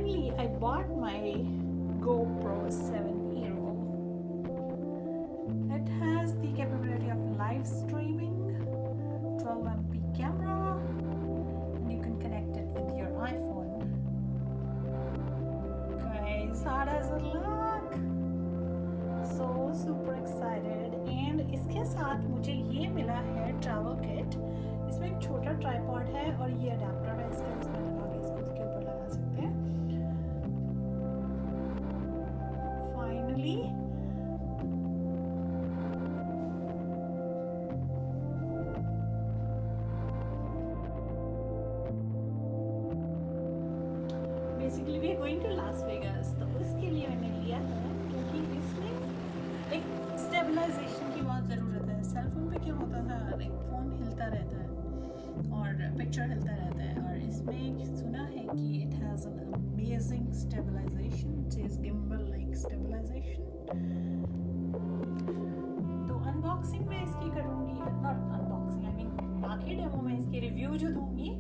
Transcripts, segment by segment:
finally I bought my GoPro 7 Hero. It has the capability of live streaming, 12MP camera, and you can connect it with your iPhone. Guys, how does it look? So super excited. And इसके साथ मुझे ये मिला है travel kit. इसमें एक छोटा tripod है और ये अडेप्टर है इसका, इसमें लगा के इसको उसके ऊपर लगा सकते हैं. Finally basically we are going to Las Vegas. तो उसके लिए मैंने लिया है क्योंकि इसमें एक स्टेबलाइजेशन की बहुत ज़रूरत है. सेल फोन पे क्या होता था, लाइक फ़ोन हिलता रहता है और पिक्चर हिलता रहता है. और इसमें सुना है कि it has an amazing stabilization, it is gimbal like stabilization. तो अनबॉक्सिंग में इसकी करूँगी, नॉट अनबॉक्सिंग, आई मीन बाकी डेमो में इसकी रिव्यू जो दूँगी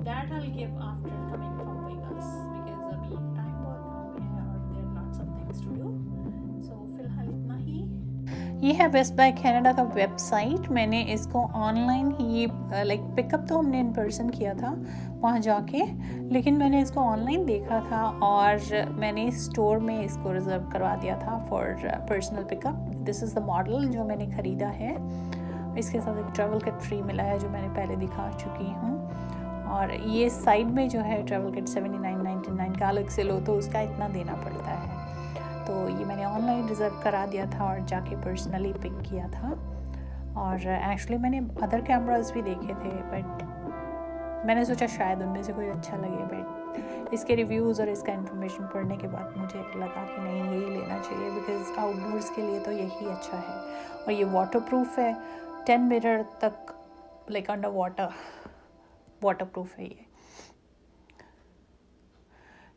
that I will give after coming from Vegas, because अभी टाइम बहुत कम है और there are lots of things to do. So फिलहाल इतना ही. ये है बेस्ट बाय कनाडा का वेबसाइट. मैंने इसको ऑनलाइन ही लाइक पिकअप तो हमने इन पर्सन किया था वहाँ जाके, लेकिन मैंने इसको ऑनलाइन देखा था और मैंने स्टोर में इसको रिज़र्व करवा दिया था for personal pickup. This is the model जो मैंने ख़रीदा है. इसके साथ एक ट्रैवल किट फ्री मिला है जो मैंने पहले दिखा चुकी हूँ. और ये साइड में जो है ट्रैवल किट 79.99 का अलग से लो तो उसका इतना देना पड़ता है. तो ये मैंने ऑनलाइन रिज़र्व करा दिया था और जाके पर्सनली पिक किया था. और एक्चुअली मैंने अदर कैमरास भी देखे थे बट मैंने सोचा शायद उनमें से कोई अच्छा लगे, बट इसके रिव्यूज़ और इसका इन्फॉर्मेशन पढ़ने के बाद मुझे लगा कि नहीं, यही लेना चाहिए बिकॉज़ आउटडोर्स के लिए तो यही अच्छा है. और ये वाटर प्रूफ है, 10 मीटर तक लाइक अंडर वाटर प्रूफ है.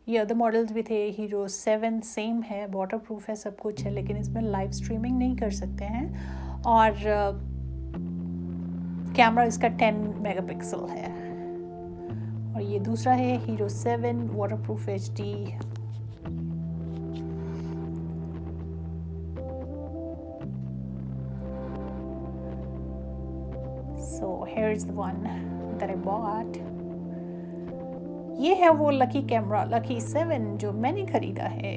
ये अदर मॉडल्स भी थे, हीरो 7 सेम है, वाटर प्रूफ है, सब कुछ है, लेकिन इसमें लाइव स्ट्रीमिंग नहीं कर सकते हैं. और कैमरा इसका 10 मेगापिक्सल है. और ये दूसरा है hero 7 water proof HD. So here's the one that I bought. ये है वो लकी कैमरा, लकी 7 जो मैंने ख़रीदा है.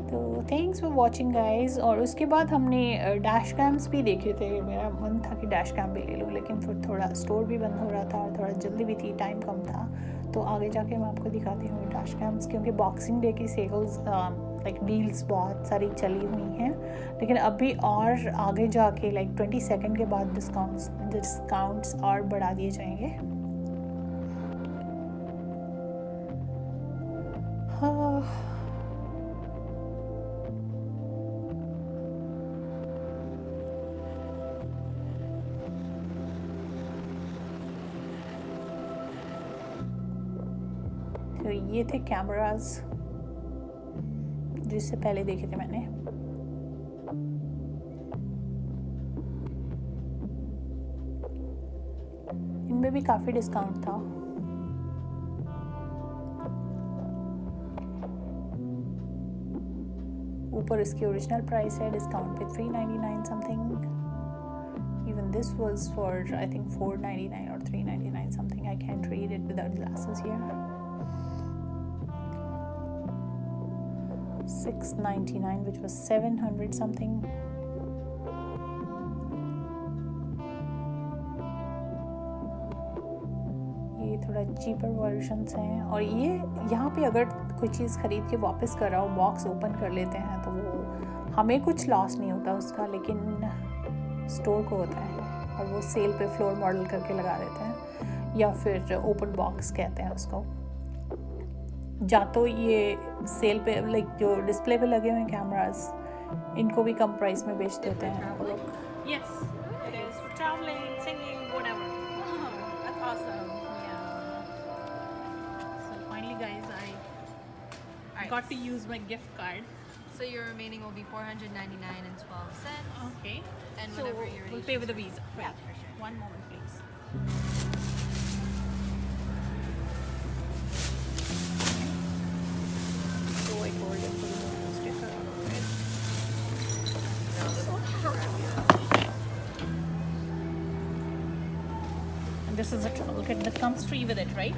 तो थैंक्स फॉर वॉचिंग गाइज. और उसके बाद हमने डैश कैम्स भी देखे थे. मेरा मन था कि डैश कैम भी ले लूँ, लेकिन फिर थोड़ा स्टोर भी बंद हो रहा था और थोड़ा जल्दी भी थी, टाइम कम था. तो आगे जाके मैं आपको दिखाती हूँ डैश कैम्स, क्योंकि बॉक्सिंग डे की सेल्स लाइक डील्स बहुत सारी चली हुई हैं. लेकिन अभी और आगे जाके लाइक 22 के बाद डिस्काउंट्स और बढ़ा दिए जाएंगे. तो ये थे कैमरास जिससे पहले देखे थे मैंने. इनमें भी काफ़ी डिस्काउंट था. ऊपर इसकी ओरिजिनल प्राइस है, डिस्काउंट पे 399 something. Even this was for I think 499 और 399 something. I can't read it without glasses here. 699 which was 700 something. ये थोड़ा चीपर वर्जन्स हैं. और ये यहाँ पे अगर कोई चीज़ ख़रीद के वापस कर रहा हो, बॉक्स ओपन कर लेते हैं तो वो हमें कुछ लॉस नहीं होता उसका, लेकिन स्टोर को होता है. और वो सेल पे फ्लोर मॉडल करके लगा देते हैं, या फिर ओपन बॉक्स कहते हैं उसको. या तो ये सेल पे लाइक जो डिस्प्ले पे लगे हुए कैमरास, इनको भी कम प्राइस में बेच देते हैं वो लोग. Yes, it is for traveling, singing, whatever. That's awesome. Yeah. So finally, guys, I got to use my gift card. So your remaining will be $499.12. Okay. And so whenever you're ready, we'll pay with a Visa. Yeah, for sure. One moment, please. fold it, pull the sticker out of it. So and this is a travel kit that comes free with it, right?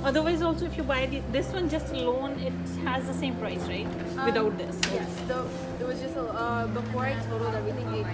Otherwise, also if you buy this one just alone, it has the same price, right? Without this. Yes, it was just before I totaled everything, it